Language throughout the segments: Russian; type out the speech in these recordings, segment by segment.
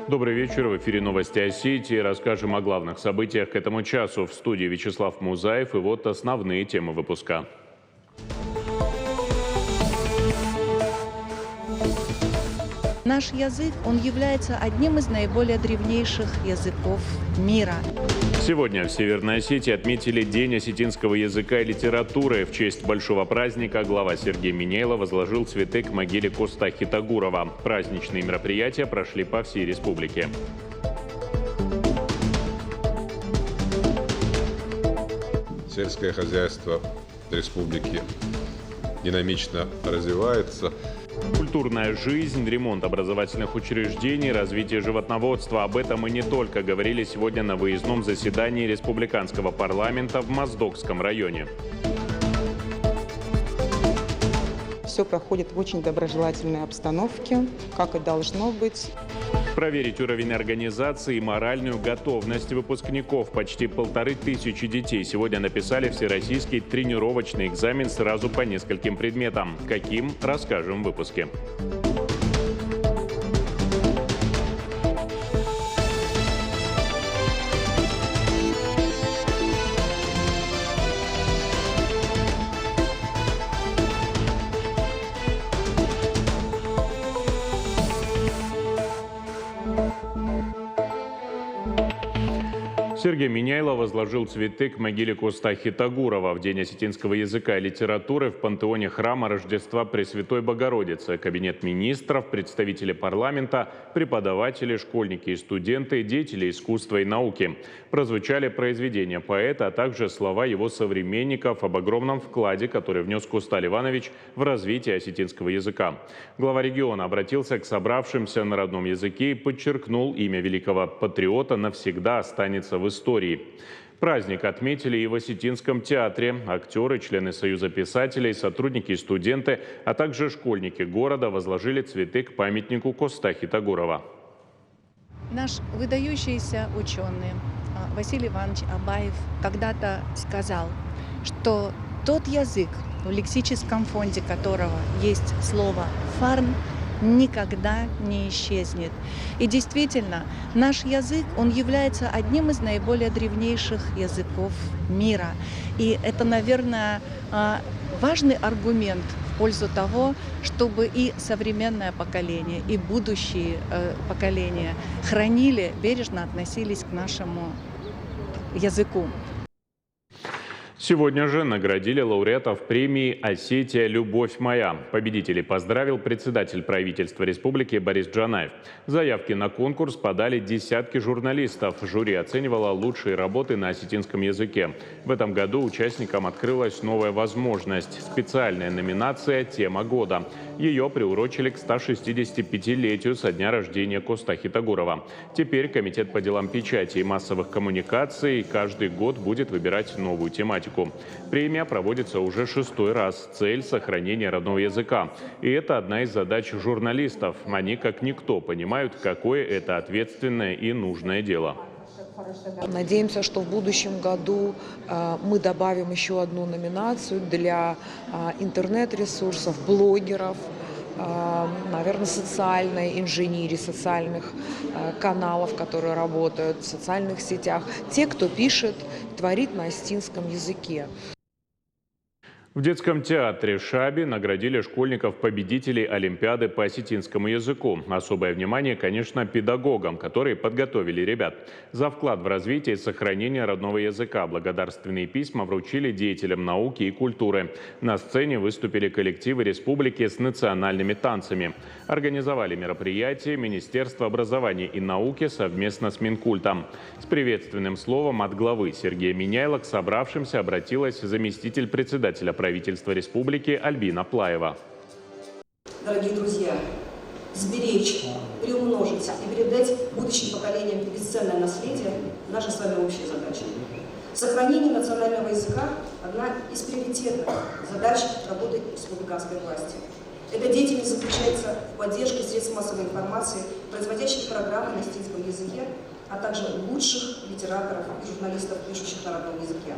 Добрый вечер. В эфире новости Осетии. Расскажем о главных событиях к этому часу. В студии Вячеслав Музаев. И вот основные темы выпуска. Наш язык, он является одним из наиболее древнейших языков мира. Сегодня в Северной Осетии отметили День осетинского языка и литературы. В честь большого праздника глава Сергей Миняйло возложил цветы к могиле Костахи Тагурова. Праздничные мероприятия прошли по всей республике. Сельское хозяйство республики динамично развивается. Культурная жизнь, ремонт образовательных учреждений, развитие животноводства. Об этом и не только говорили сегодня на выездном заседании республиканского парламента в Моздокском районе. Все проходит в очень доброжелательной обстановке, как и должно быть. Проверить уровень организации и моральную готовность выпускников. Почти 1500 детей сегодня написали всероссийский тренировочный экзамен сразу по нескольким предметам. Каким, расскажем в выпуске. Сергей Миняйло возложил цветы к могиле Костахи Тагурова в День осетинского языка и литературы в пантеоне храма Рождества Пресвятой Богородицы. Кабинет министров, представители парламента, преподаватели, школьники и студенты, деятели искусства и науки. Прозвучали произведения поэта, а также слова его современников об огромном вкладе, который внес Косталь Иванович в развитие осетинского языка. Глава региона обратился к собравшимся на родном языке и подчеркнул, имя великого патриота навсегда останется в истории. Праздник отметили и в Осетинском театре. Актеры, члены Союза писателей, сотрудники и студенты, а также школьники города возложили цветы к памятнику Костахи Тагурова. Наш выдающийся ученый Василий Иванович Абаев когда-то сказал, что тот язык, в лексическом фонде которого есть слово «фарн», никогда не исчезнет. И действительно, наш язык, он является одним из наиболее древнейших языков мира. И это, наверное, важный аргумент в пользу того, чтобы и современное поколение, и будущие поколения хранили, бережно относились к нашему языку. Сегодня же наградили лауреатов премии «Осетия. Любовь моя». Победителей поздравил председатель правительства республики Борис Джанаев. Заявки на конкурс подали десятки журналистов. Жюри оценивало лучшие работы на осетинском языке. В этом году участникам открылась новая возможность – специальная номинация «Тема года». Ее приурочили к 165-летию со дня рождения Костахи Тагурова. Теперь Комитет по делам печати и массовых коммуникаций каждый год будет выбирать новую тематику. Премия проводится уже 6-й раз. Цель – сохранение родного языка. И это одна из задач журналистов. Они, как никто, понимают, какое это ответственное и нужное дело. Надеемся, что в будущем году мы добавим еще одну номинацию для интернет-ресурсов, блогеров, наверное, социальной инженерии, социальных каналов, которые работают в социальных сетях. Те, кто пишет, творит на осетинском языке. В детском театре «Шаби» наградили школьников-победителей Олимпиады по осетинскому языку. Особое внимание, конечно, педагогам, которые подготовили ребят. За вклад в развитие и сохранение родного языка благодарственные письма вручили деятелям науки и культуры. На сцене выступили коллективы республики с национальными танцами. Организовали мероприятие Министерство образования и науки совместно с Минкультом. С приветственным словом от главы Сергея Миняйло к собравшимся обратилась заместитель председателя правительства республики Альбина Плаева. Дорогие друзья, сберечь, приумножить и передать будущим поколениям бесценное наследие – наша с вами общая задача. Сохранение национального языка – одна из приоритетных задач работы республиканской власти. Эта деятельность заключается в поддержке средств массовой информации, производящих программы на осетинском языке, а также лучших литераторов и журналистов, пишущих на родном языке.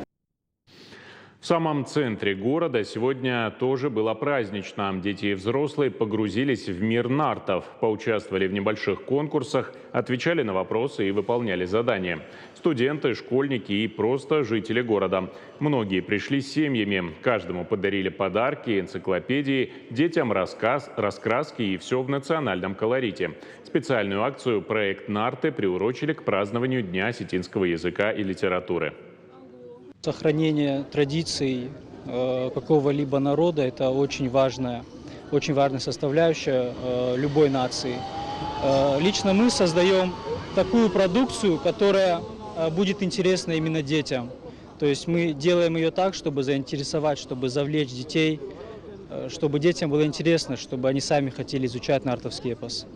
В самом центре города сегодня тоже было празднично. Дети и взрослые погрузились в мир нартов, поучаствовали в небольших конкурсах, отвечали на вопросы и выполняли задания. Студенты, школьники и просто жители города. Многие пришли с семьями. Каждому подарили подарки, энциклопедии, детям раскраски и все в национальном колорите. Специальную акцию «Проект Нарты» приурочили к празднованию Дня осетинского языка и литературы. Сохранение традиций какого-либо народа – это очень важная составляющая любой нации. Лично мы создаем такую продукцию, которая будет интересна именно детям. То есть мы делаем ее так, чтобы заинтересовать, чтобы завлечь детей, чтобы детям было интересно, чтобы они сами хотели изучать нартовский эпос.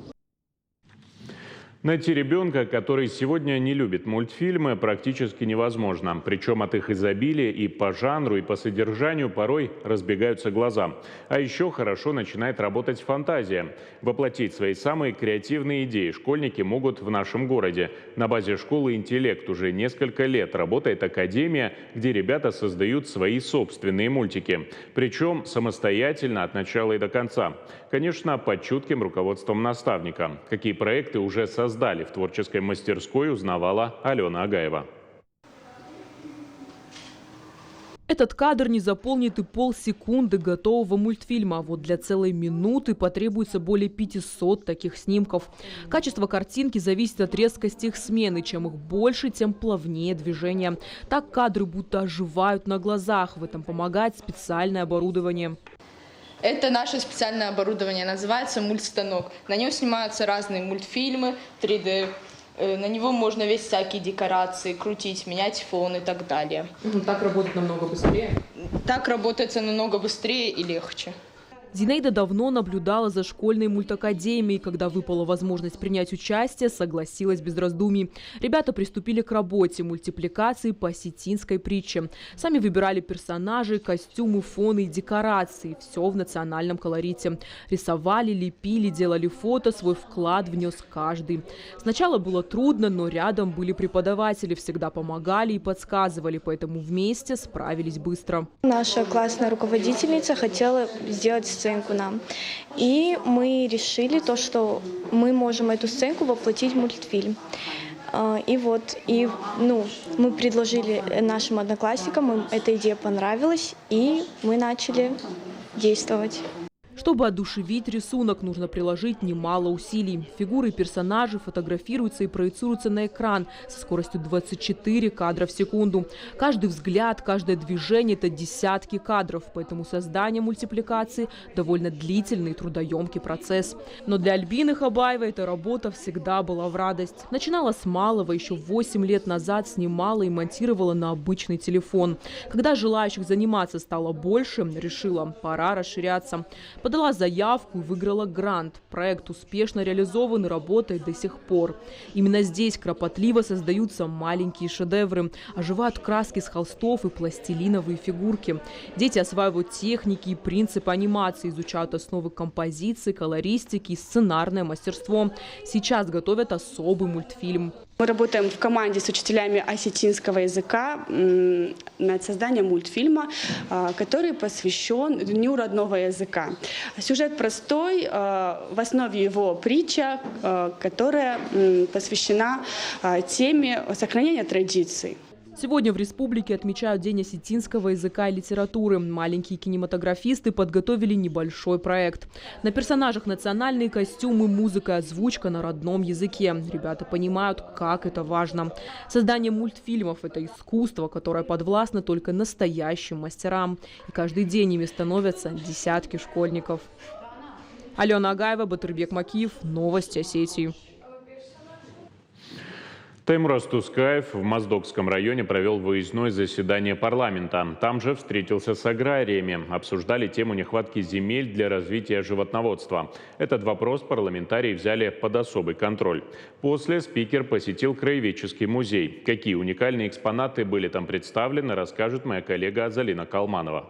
Найти ребенка, который сегодня не любит мультфильмы, практически невозможно. Причем от их изобилия и по жанру, и по содержанию порой разбегаются глаза. А еще хорошо начинает работать фантазия. Воплотить свои самые креативные идеи школьники могут в нашем городе. На базе школы «Интеллект» уже несколько лет работает академия, где ребята создают свои собственные мультики. Причем самостоятельно от начала и до конца. Конечно, под чутким руководством наставника. Какие проекты уже создали в творческой мастерской, узнавала Алена Агаева. Этот кадр не заполнит и полсекунды готового мультфильма. Вот для целой минуты потребуется более 500 таких снимков. Качество картинки зависит от резкости их смены. Чем их больше, тем плавнее движение. Так кадры будто оживают на глазах. В этом помогает специальное оборудование. Это наше специальное оборудование, называется мультстанок. На нем снимаются разные мультфильмы 3D. На него можно весь всякие декорации крутить, менять фон и так далее. Так работает намного быстрее? Так работает намного быстрее и легче. Зинаида давно наблюдала за школьной мультакадемией. Когда выпала возможность принять участие, согласилась без раздумий. Ребята приступили к работе мультипликации по осетинской притче. Сами выбирали персонажей, костюмы, фоны и декорации. Все в национальном колорите. Рисовали, лепили, делали фото, свой вклад внес каждый. Сначала было трудно, но рядом были преподаватели, всегда помогали и подсказывали, поэтому вместе справились быстро. Наша классная руководительница хотела сделать сценку нам. И мы решили то, что мы можем эту сценку воплотить в мультфильм. Мы предложили нашим одноклассникам, им эта идея понравилась, и мы начали действовать. Чтобы одушевить рисунок, нужно приложить немало усилий. Фигуры персонажей фотографируются и проецируются на экран со скоростью 24 кадра в секунду. Каждый взгляд, каждое движение – это десятки кадров. Поэтому создание мультипликации – довольно длительный и трудоемкий процесс. Но для Альбины Хабаевой эта работа всегда была в радость. Начинала с малого, еще 8 лет назад снимала и монтировала на обычный телефон. Когда желающих заниматься стало больше, решила – пора расширяться. Подала заявку и выиграла грант. Проект успешно реализован и работает до сих пор. Именно здесь кропотливо создаются маленькие шедевры. Оживают краски с холстов и пластилиновые фигурки. Дети осваивают техники и принципы анимации, изучают основы композиции, колористики и сценарное мастерство. Сейчас готовят особый мультфильм. Мы работаем в команде с учителями осетинского языка над созданием мультфильма, который посвящен Дню родного языка. Сюжет простой, в основе его притча, которая посвящена теме сохранения традиций. Сегодня в республике отмечают День осетинского языка и литературы. Маленькие кинематографисты подготовили небольшой проект. На персонажах национальные костюмы, музыка и озвучка на родном языке. Ребята понимают, как это важно. Создание мультфильмов – это искусство, которое подвластно только настоящим мастерам. И каждый день ими становятся десятки школьников. Алена Агаева, Батырбек Макиев. Новости Осетии. Таймураз Тускаев в Моздокском районе провел выездное заседание парламента. Там же встретился с аграриями. Обсуждали тему нехватки земель для развития животноводства. Этот вопрос парламентарии взяли под особый контроль. После спикер посетил краеведческий музей. Какие уникальные экспонаты были там представлены, расскажет моя коллега Азалина Калманова.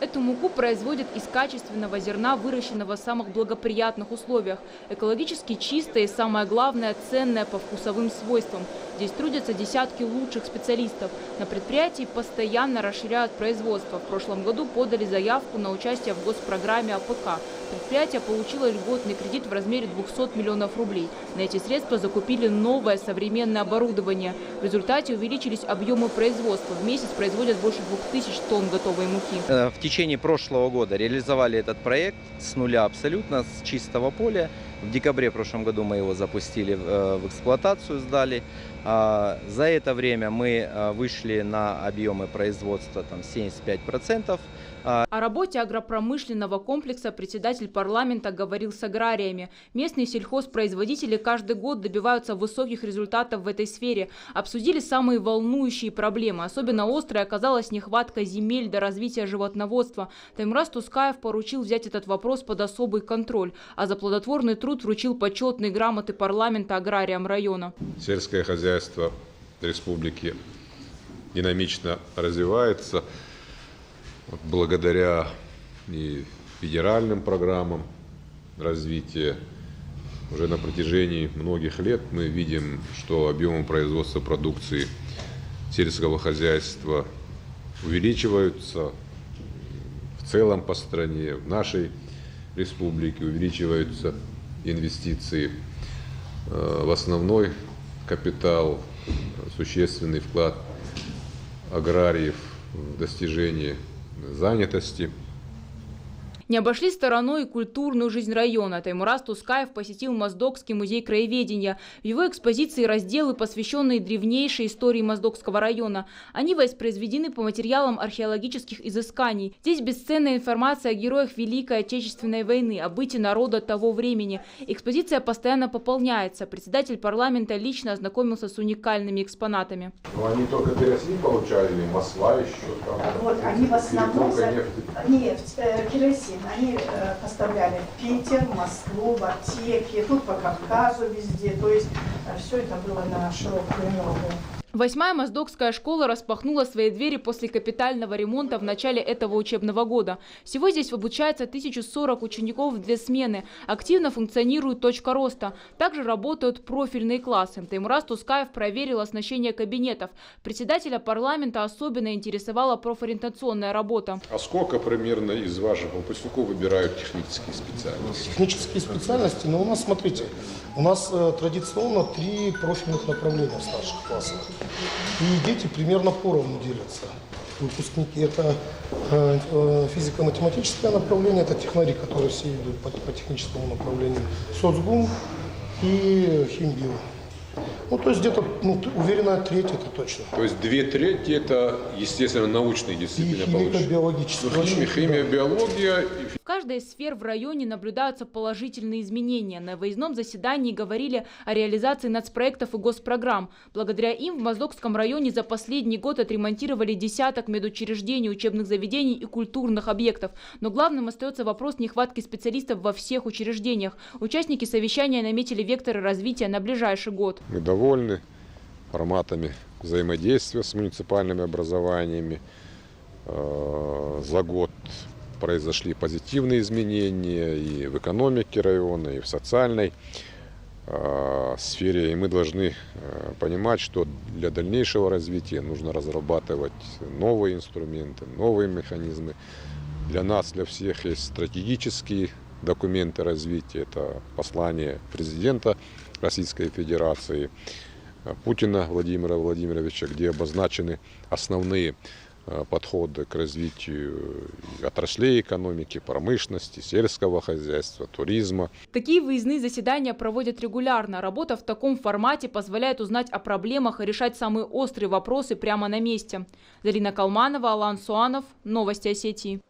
Эту муку производят из качественного зерна, выращенного в самых благоприятных условиях. Экологически чистая и, самое главное, ценная по вкусовым свойствам. Здесь трудятся десятки лучших специалистов. На предприятии постоянно расширяют производство. В прошлом году подали заявку на участие в госпрограмме АПК. Предприятие получило льготный кредит в размере 200 миллионов рублей. На эти средства закупили новое современное оборудование. В результате увеличились объемы производства. В месяц производят больше 2000 тонн готовой муки. В течение прошлого года реализовали этот проект с нуля абсолютно, с чистого поля. В декабре прошлом году мы его запустили в эксплуатацию, сдали. За это время мы вышли на объемы производства 75%. О работе агропромышленного комплекса председатель парламента говорил с аграриями. Местные сельхозпроизводители каждый год добиваются высоких результатов в этой сфере. Обсудили самые волнующие проблемы. Особенно острой оказалась нехватка земель для развития животноводства. Таймураз Тускаев поручил взять этот вопрос под особый контроль. А за плодотворный труд вручил почетные грамоты парламента аграриям района. Сельское хозяйство республики динамично развивается. Благодаря и федеральным программам развития уже на протяжении многих лет мы видим, что объемы производства продукции сельского хозяйства увеличиваются в целом по стране, в нашей республике увеличиваются инвестиции в основной капитал, существенный вклад аграриев в достижение занятости. Не обошли стороной и культурную жизнь района. Таймураз Тускаев посетил Моздокский музей краеведения. В его экспозиции разделы, посвященные древнейшей истории Моздокского района. Они воспроизведены по материалам археологических изысканий. Здесь бесценная информация о героях Великой Отечественной войны, о быте народа того времени. Экспозиция постоянно пополняется. Председатель парламента лично ознакомился с уникальными экспонатами. Но они только керосин получали, масла еще там. Вот, они в основном нефть, керосин. Они поставляли в Питер, в Москву, в аптеки, тут по Кавказу везде. То есть все это было на широкую ногу. 8-я Моздокская школа распахнула свои двери после капитального ремонта в начале этого учебного года. Всего здесь обучается 1040 учеников в 2 смены. Активно функционирует точка роста. Также работают профильные классы. Таймураз Тускаев проверил оснащение кабинетов. Председателя парламента особенно интересовала профориентационная работа. А сколько примерно из ваших выпускников выбирают технические специальности? Технические специальности, у нас, смотрите, у нас традиционно 3 профильных направления в старших классах. И дети примерно поровну делятся. Выпускники — это физико-математическое направление, это технари, которые все идут по техническому направлению, соцгум и химбио. То есть где-то уверенная треть это точно. То есть 2/3 это, естественно, научные дисциплины. И химико-биологические. Химия, биология. В каждой из сфер в районе наблюдаются положительные изменения. На выездном заседании говорили о реализации нацпроектов и госпрограмм. Благодаря им в Моздокском районе за последний год отремонтировали десяток медучреждений, учебных заведений и культурных объектов. Но главным остается вопрос нехватки специалистов во всех учреждениях. Участники совещания наметили векторы развития на ближайший год. Мы довольны форматами взаимодействия с муниципальными образованиями. За год произошли позитивные изменения и в экономике района, и в социальной сфере. И мы должны понимать, что для дальнейшего развития нужно разрабатывать новые инструменты, новые механизмы. Для нас, для всех есть стратегические документы развития. Это послание президента Российской Федерации Путина Владимира Владимировича, где обозначены основные подходы к развитию отраслей экономики, промышленности, сельского хозяйства, туризма. Такие выездные заседания проводят регулярно. Работа в таком формате позволяет узнать о проблемах и решать самые острые вопросы прямо на месте. Зарина Калманова, Алан Суанов. Новости Осетии.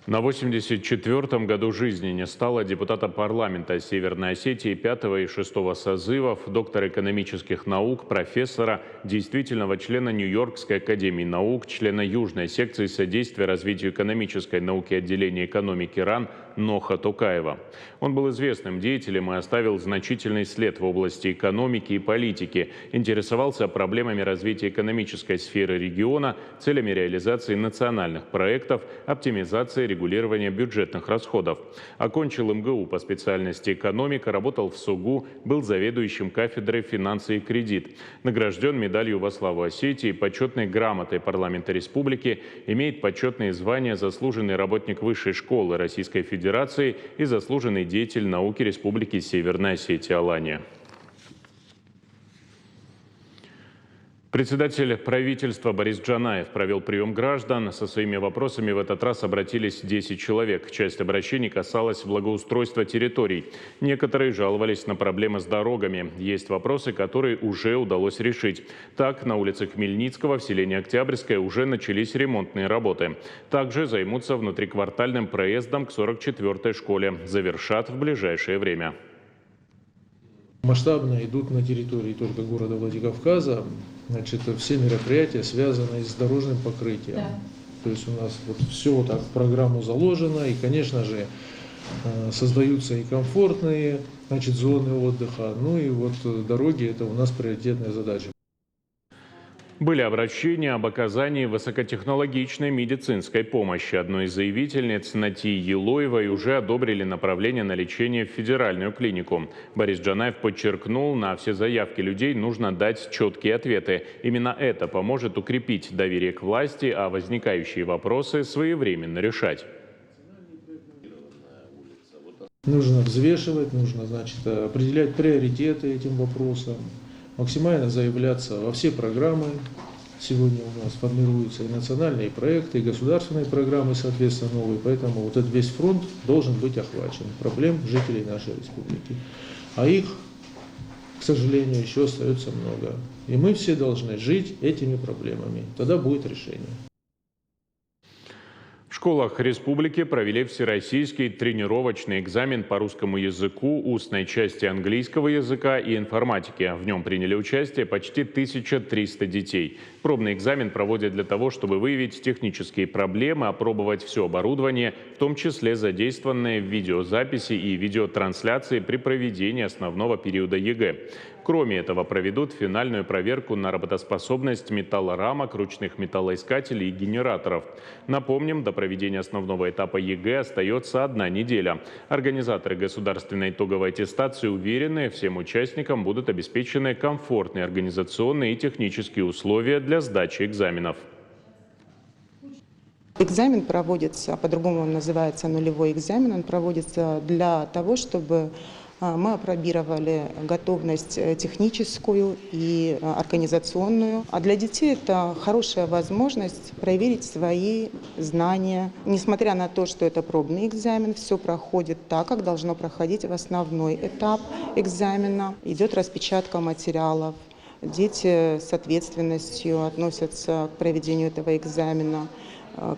На 84-м году жизни не стало депутата парламента Северной Осетии 5 и 6 созывов, доктора экономических наук, профессора, действительного члена Нью-Йоркской академии наук, члена Южной секции содействия развитию экономической науки отделения экономики РАН Ноха Токаева. Он был известным деятелем и оставил значительный след в области экономики и политики, интересовался проблемами развития экономической сферы региона, целями реализации национальных проектов, оптимизации регулирования бюджетных расходов. Окончил МГУ по специальности экономика, работал в СУГУ, был заведующим кафедрой финансы и кредит. Награжден медалью во славу Осетии, почетной грамотой парламента республики, имеет почетные звания заслуженный работник Высшей школы Российской Федерации и заслуженный деятель науки Республики Северная Осетия Алания. Председатель правительства Борис Джанаев провел прием граждан. Со своими вопросами в этот раз обратились 10 человек. Часть обращений касалась благоустройства территорий. Некоторые жаловались на проблемы с дорогами. Есть вопросы, которые уже удалось решить. Так, на улице Хмельницкого в селении Октябрьское уже начались ремонтные работы. Также займутся внутриквартальным проездом к 44-й школе. Завершат в ближайшее время. Масштабно идут на территории только города Владикавказа, значит, все мероприятия, связанные с дорожным покрытием. Да. То есть у нас вот все так в программу заложено, и, конечно же, создаются и комфортные, значит, зоны отдыха, ну и вот дороги – это у нас приоритетная задача. Были обращения об оказании высокотехнологичной медицинской помощи. Одной из заявительниц, Натии Елоевой, уже одобрили направление на лечение в федеральную клинику. Борис Джанаев подчеркнул, на все заявки людей нужно дать четкие ответы. Именно это поможет укрепить доверие к власти, а возникающие вопросы своевременно решать. Нужно взвешивать, нужно, значит, определять приоритеты этим вопросам. Максимально заявляться во все программы. Сегодня у нас формируются и национальные проекты, и государственные программы, соответственно, новые. Поэтому вот этот весь фронт должен быть охвачен. Проблем жителей нашей республики. А их, к сожалению, еще остается много. И мы все должны жить этими проблемами. Тогда будет решение. В школах республики провели всероссийский тренировочный экзамен по русскому языку, устной части английского языка и информатики. В нем приняли участие почти 1300 детей. Пробный экзамен проводят для того, чтобы выявить технические проблемы, опробовать все оборудование, в том числе задействованное в видеозаписи и видеотрансляции при проведении основного периода ЕГЭ. Кроме этого, проведут финальную проверку на работоспособность металлорамок, ручных металлоискателей и генераторов. Напомним, до проведения основного этапа ЕГЭ остается 1 неделя. Организаторы государственной итоговой аттестации уверены, всем участникам будут обеспечены комфортные организационные и технические условия для сдачи экзаменов. Экзамен проводится, по-другому он называется нулевой экзамен, он проводится для того, чтобы мы опробировали готовность техническую и организационную. А для детей это хорошая возможность проверить свои знания. Несмотря на то, что это пробный экзамен, все проходит так, как должно проходить в основной этап экзамена. Идет распечатка материалов. Дети с ответственностью относятся к проведению этого экзамена.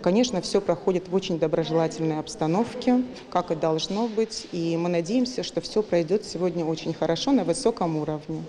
Конечно, все проходит в очень доброжелательной обстановке, как и должно быть. И мы надеемся, что все пройдет сегодня очень хорошо, на высоком уровне.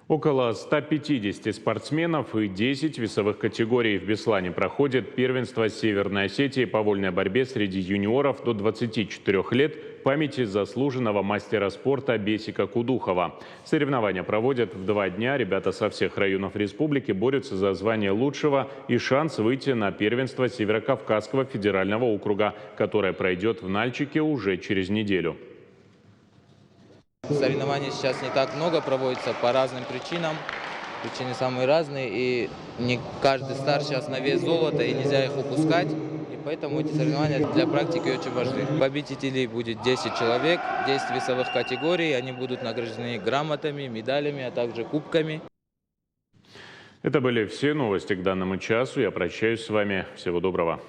Около 150 спортсменов и 10 весовых категорий в Беслане проходит первенство Северной Осетии по вольной борьбе среди юниоров до 24 лет в памяти заслуженного мастера спорта Бесика Кудухова. Соревнования проводят в 2 дня. Ребята со всех районов республики борются за звание лучшего и шанс выйти на первенство Северокавказского федерального округа, которое пройдет в Нальчике уже через неделю. Соревнований сейчас не так много, проводится по разным причинам. Причины самые разные, и не каждый старт сейчас на вес золота, и нельзя их упускать. И поэтому эти соревнования для практики очень важны. Победителей будет 10 человек, 10 весовых категорий. Они будут награждены грамотами, медалями, а также кубками. Это были все новости к данному часу. Я прощаюсь с вами. Всего доброго.